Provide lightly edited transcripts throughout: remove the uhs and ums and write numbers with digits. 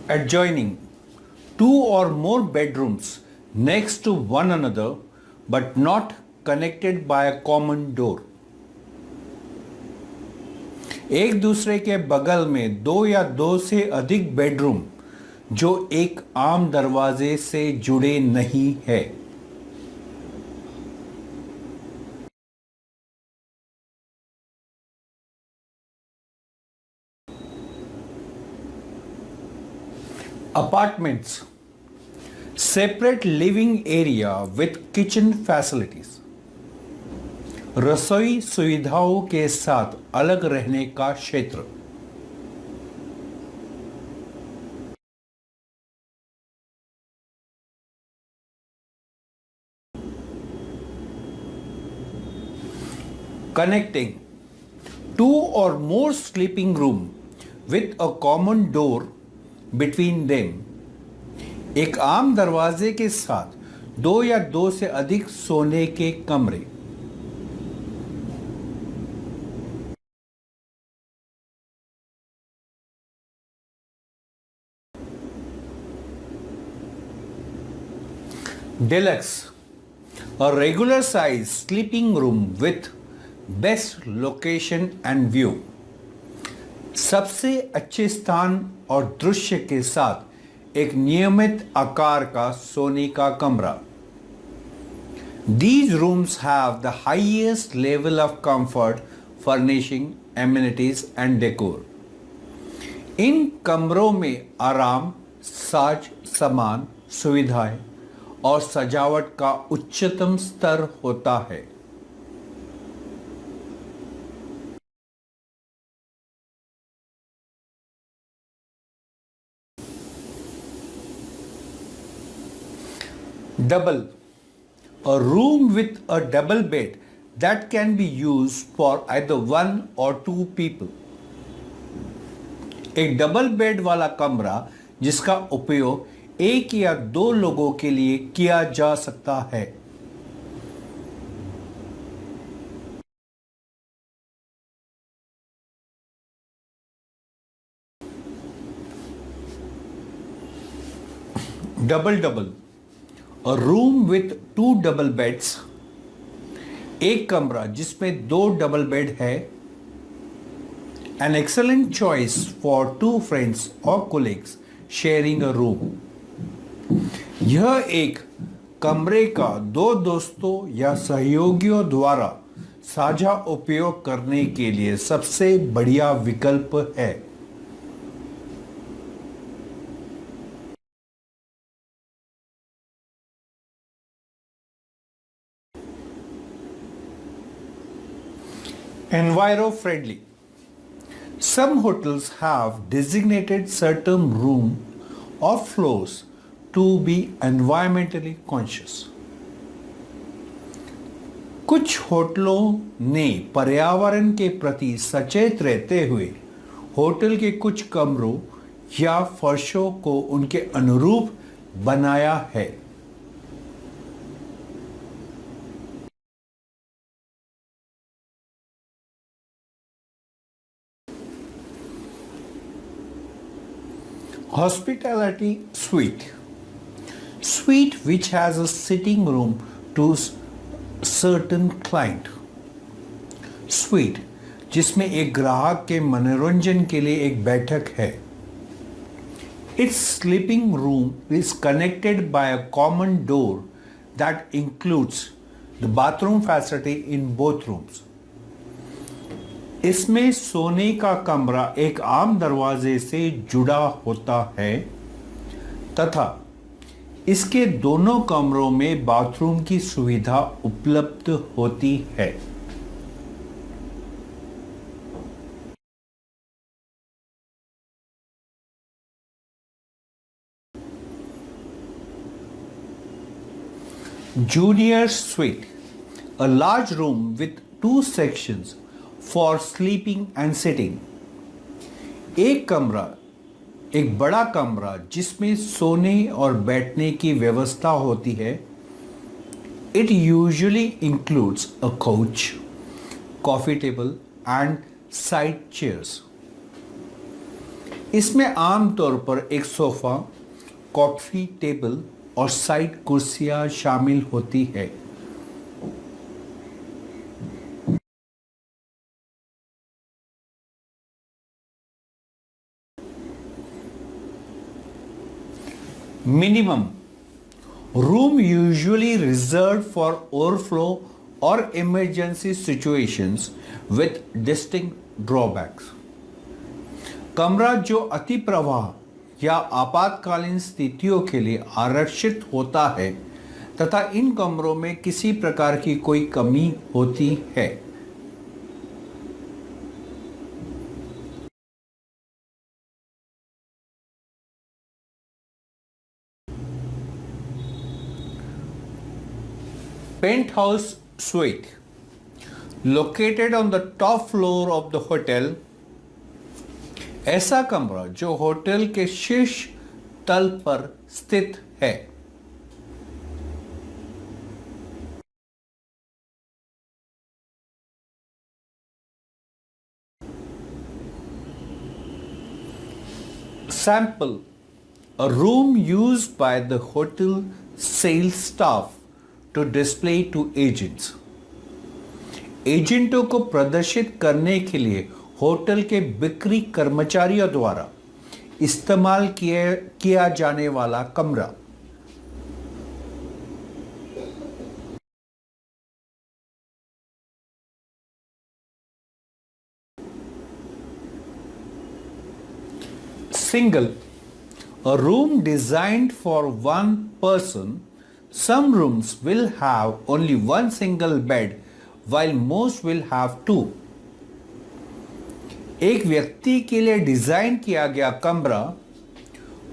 adjoining two or more bedrooms next to one another but not connected by a common door. एक दूसरे के बगल में दो या दो से अधिक बेडरूम जो एक आम दरवाजे से जुड़े नहीं है. Apartments. Separate living area with kitchen facilities. रसोई सुविधाओं के साथ अलग रहने का क्षेत्र. Connecting two or more sleeping room with a common door between them. एक आम दरवाजे के साथ दो या दो से अधिक सोने के कमरे. Deluxe, a regular size sleeping room with best location and view. सबसे अच्छे स्थान और दृश्य के साथ एक नियमित आकार का सोने का कमरा. These rooms have the highest level of comfort, furnishing, amenities and decor. इन कमरों में आराम, साज सामान, सुविधाएं और सजावट का उच्चतम स्तर होता है. Double, a room with a double bed that can be used for either one or two people. एक डबल बेड वाला कमरा जिसका उपयोग एक या दो लोगों के लिए किया जा सकता है. Double, a room with two double beds. एक कमरा जिसमें दो डबल बेड है. An excellent choice for two friends or colleagues sharing a room. यह एक कमरे का दो दोस्तों या सहयोगियों द्वारा साझा उपयोग करने के लिए सबसे बढ़िया विकल्प है. Enviro friendly. Some hotels have designated certain room or floors to be environmentally conscious. कुछ होटलों ने पर्यावरण के प्रति सचेत रहते हुए होटल के कुछ कमरों या फर्शों को उनके अनुरूप बनाया है. Hospitality suite. Suite which has a sitting room to certain client. Suite जिसमें एक ग्राहक के मनोरंजन के लिए एक बैठक है. Its sleeping room is connected by a common door that includes the bathroom facility in both rooms. इसमें सोने का कमरा एक आम दरवाजे से जुड़ा होता है तथा इसके दोनों कमरों में बाथरूम की सुविधा उपलब्ध होती है. Junior suite, a large room with two sections for sleeping and sitting. एक कमरा, एक बड़ा कमरा जिसमें सोने और बैठने की व्यवस्था होती है. It usually includes a couch, coffee table and side chairs. इसमें आमतौर पर एक सोफा, कॉफी टेबल और साइड कुर्सियां शामिल होती है। Minimum room usually reserved for overflow or emergency situations with distinct drawbacks. कमरा जो अति प्रवाह या आपातकालीन स्थितियों के लिए आरक्षित होता है तथा इन कमरों में किसी प्रकार की कोई कमी होती है। Penthouse suite located on the top floor of the hotel, ऐसा कमरा जो होटल के शीर्ष तल पर स्थित है। Sample: a room used by the hotel sales staff to display to agents. एजेंटों को प्रदर्शित करने के लिए होटल के बिक्री कर्मचारियों द्वारा इस्तेमाल किया जाने वाला कमरा। Single: a room designed for one person. Some rooms will have only one single bed while most will have two. एक व्यक्ति के लिए डिजाइन किया गया कमरा,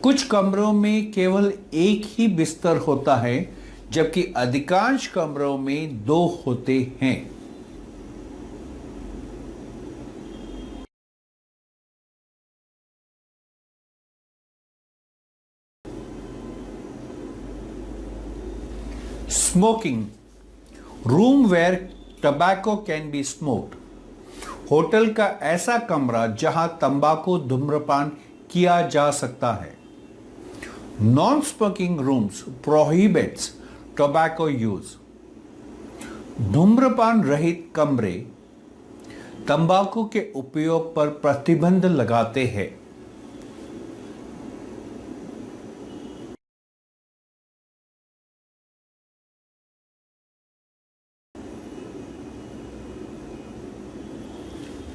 कुछ कमरों में केवल एक ही बिस्तर होता है जबकि अधिकांश कमरों में दो होते हैं। Smoking: room where tobacco can be smoked. Hotel का ऐसा कमरा जहां तंबाकू धूम्रपान किया जा सकता है। Non smoking rooms prohibits tobacco use. धूम्रपान रहित कमरे तंबाकू के उपयोग पर प्रतिबंध लगाते हैं।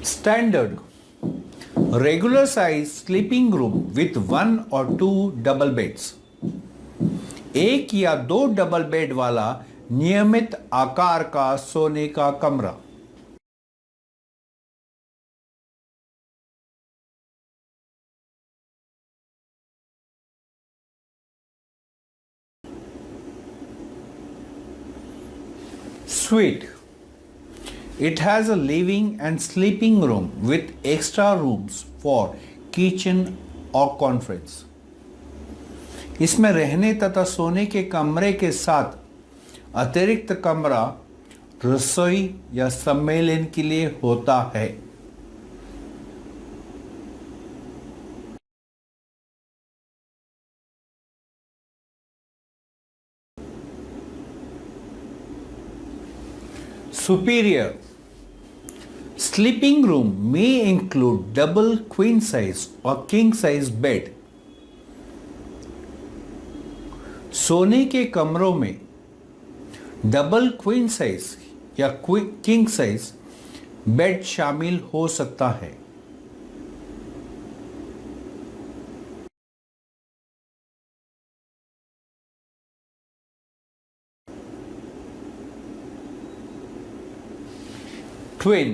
Standard: regular size sleeping room with one or two double beds. एक या दो डबल बेड वाला नियमित आकार का सोने का कमरा। Suite: it has a living and sleeping room with extra rooms for kitchen or conference. इसमें रहने तथा सोने के कमरे के साथ अतिरिक्त कमरा रसोई या सम्मेलन के लिए होता है। Superior: sleeping room may include double queen size or king size bed. सोने के कमरों में डबल क्वीन साइज या किंग साइज बेड शामिल हो सकता है। Twin: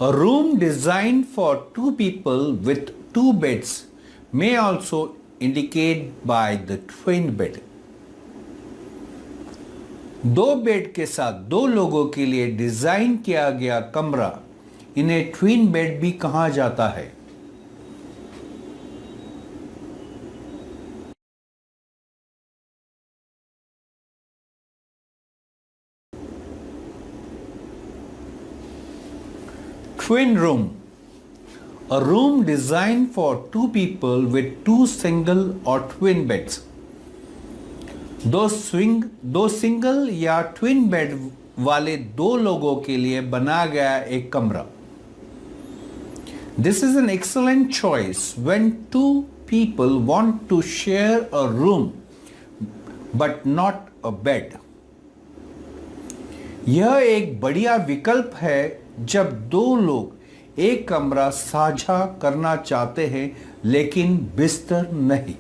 a room designed for two people with two beds may also indicate by the twin bed. दो बेड के साथ दो लोगों के लिए डिजाइन किया गया कमरा, इन्हें ट्विन बेड भी कहा जाता है। Twin room: A room designed for two people with two single or twin beds. दो सिंगल या ट्विन बेड वाले दो लोगों के लिए बनाया गया एक कमरा. This is an excellent choice when two people want to share a room but not a bed. यह एक बढ़िया विकल्प है जब दो लोग एक कमरा साझा करना चाहते हैं लेकिन बिस्तर नहीं.